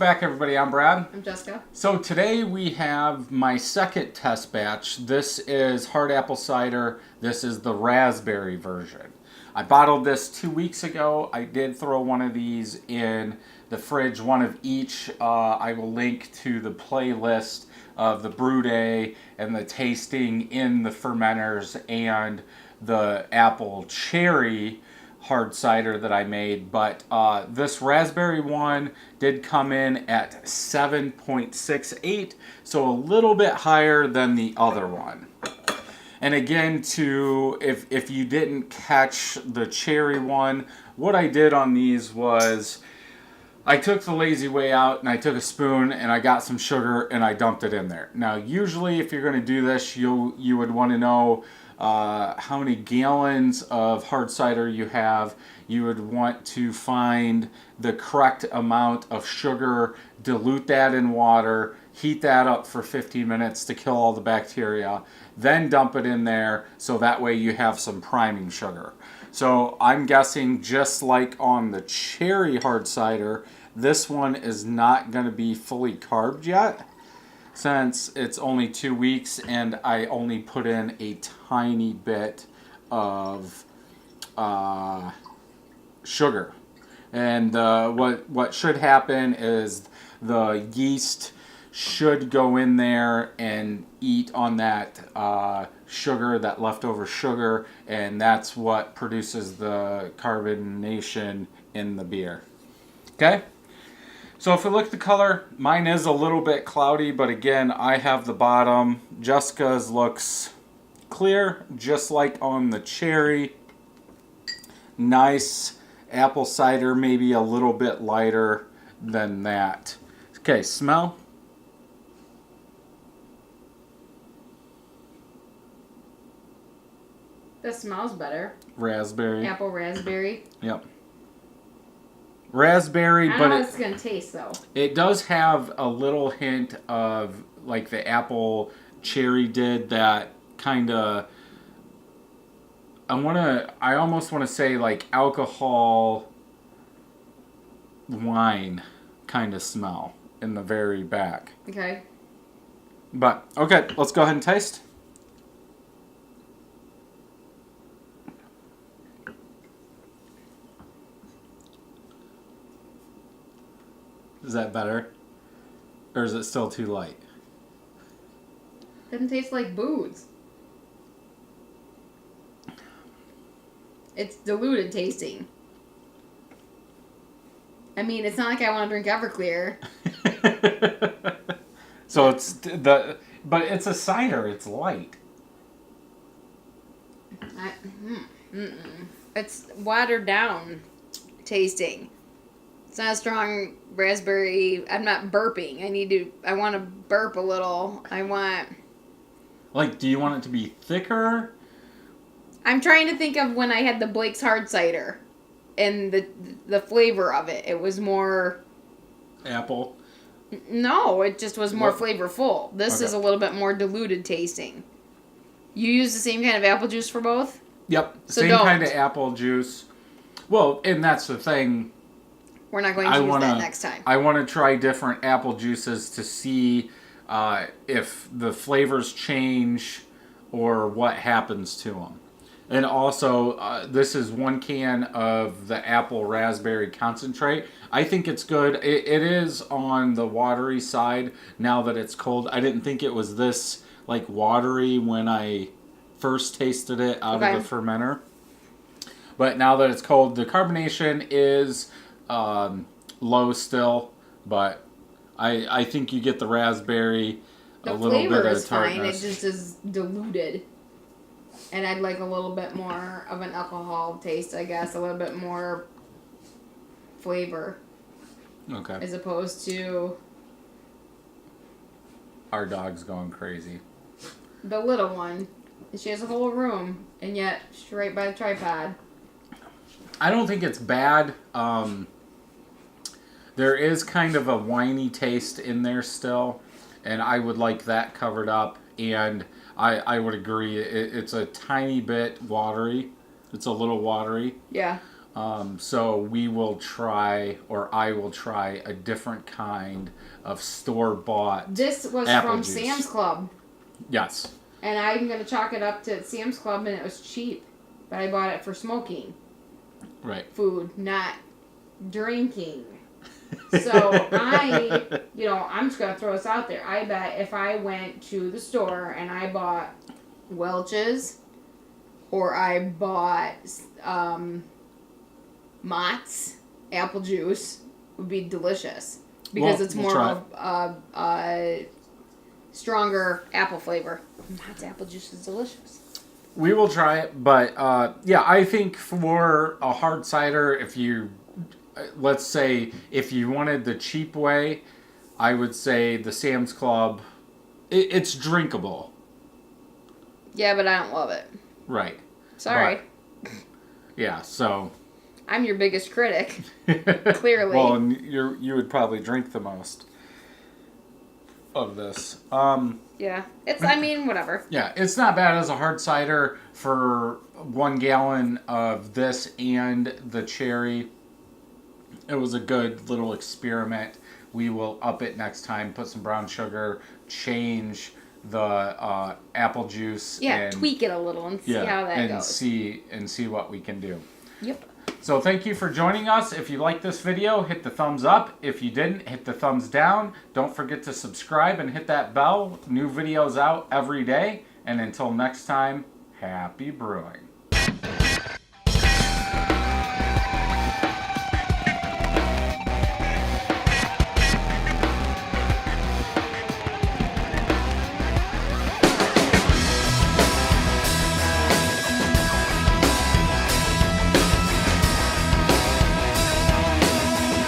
back, everybody. I'm Brad. I'm Jessica. So today we have my second test batch. This is hard apple cider. This is the raspberry version. I bottled this 2 weeks ago. I did throw one of these in the fridge, one of each. I will link to the playlist of the brew day and the tasting in the fermenters and the apple cherry hard cider that I made, but this raspberry one did come in at 7.68, so a little bit higher than the other one. And again, if you didn't catch the cherry one, what I did on these was I took the lazy way out and I took a spoon and I got some sugar and I dumped it in there. Now, usually if you're going to do this, you would want to know how many gallons of hard cider you have. You would want to find the correct amount of sugar, dilute that in water, heat that up for 15 minutes to kill all the bacteria, then dump it in there so that way you have some priming sugar. So I'm guessing just like on the cherry hard cider, this one is not going to be fully carbed yet, since it's only 2 weeks and I only put in a tiny bit of sugar. And what should happen is the yeast should go in there and eat on that sugar, that leftover sugar, and that's what produces the carbonation in the beer. Okay? So if we look at the color, mine is a little bit cloudy, but again, I have the bottom. Jessica's looks clear, just like on the cherry. Nice apple cider, maybe a little bit lighter than that. Okay, smell. That smells better. Raspberry. Apple raspberry. Yep. Raspberry, I don't but know how it's going to taste, though. it does have a little hint of, like the apple cherry did, that kind of, I almost want to say like alcohol wine kind of smell in the very back. Okay. But, okay, let's go ahead and taste. Is that better? Or is it still too light? Doesn't taste like booze. It's diluted tasting. I mean, it's not like I want to drink Everclear. So but it's a cider. It's light. It's watered down tasting. It's not a strong raspberry. I'm not burping. I want to burp a little. Like, do you want it to be thicker? I'm trying to think of when I had the Blake's hard cider and the flavor of it. It was more Apple? No, it just was more flavorful. This is a little bit more diluted tasting. You use the same kind of apple juice for both? Yep. So same don't. kind of apple juice. Well, and that's the thing. We're not going to use that next time. I want to try different apple juices to see if the flavors change or what happens to them. And also, this is 1 can of the apple raspberry concentrate. I think it's good. It is on the watery side now that it's cold. I didn't think it was this like watery when I first tasted it out of the fermenter. But now that it's cold, the carbonation is low still, but I think you get the raspberry, a little bit of tartness. The flavor is fine, it just is diluted. And I'd like a little bit more of an alcohol taste, I guess. A little bit more flavor. Okay. As opposed to... Our dog's going crazy. The little one. She has a whole room, and yet she's right by the tripod. I don't think it's bad. There is kind of a winey taste in there still, and I would like that covered up. And I would agree, it's a tiny bit watery. It's a little watery. Yeah. So we will try, or I will try, a different kind of store-bought This was apple from juice. Sam's Club. Yes. And I'm going to chalk it up to Sam's Club, and it was cheap. But I bought it for smoking. Right. Food, not drinking. So I'm just going to throw this out there. I bet if I went to the store and I bought Welch's, or I bought Mott's apple juice, would be delicious. Because it's more of stronger apple flavor. Mott's apple juice is delicious. We will try it, but I think for a hard cider, let's say if you wanted the cheap way, I would say the Sam's Club, it's drinkable. Yeah, but I don't love it. Right. Sorry. But, yeah, so. I'm your biggest critic. Clearly. Well, and you would probably drink the most of this. Yeah. Whatever. Yeah, it's not bad as a hard cider for 1 gallon of this and the cherry. It was a good little experiment. We will up it next time, put some brown sugar, change the apple juice. Yeah, and tweak it a little and see how that goes. See what we can do. Yep. So thank you for joining us. If you liked this video, hit the thumbs up. If you didn't, hit the thumbs down. Don't forget to subscribe and hit that bell. New videos out every day. And until next time, happy brewing.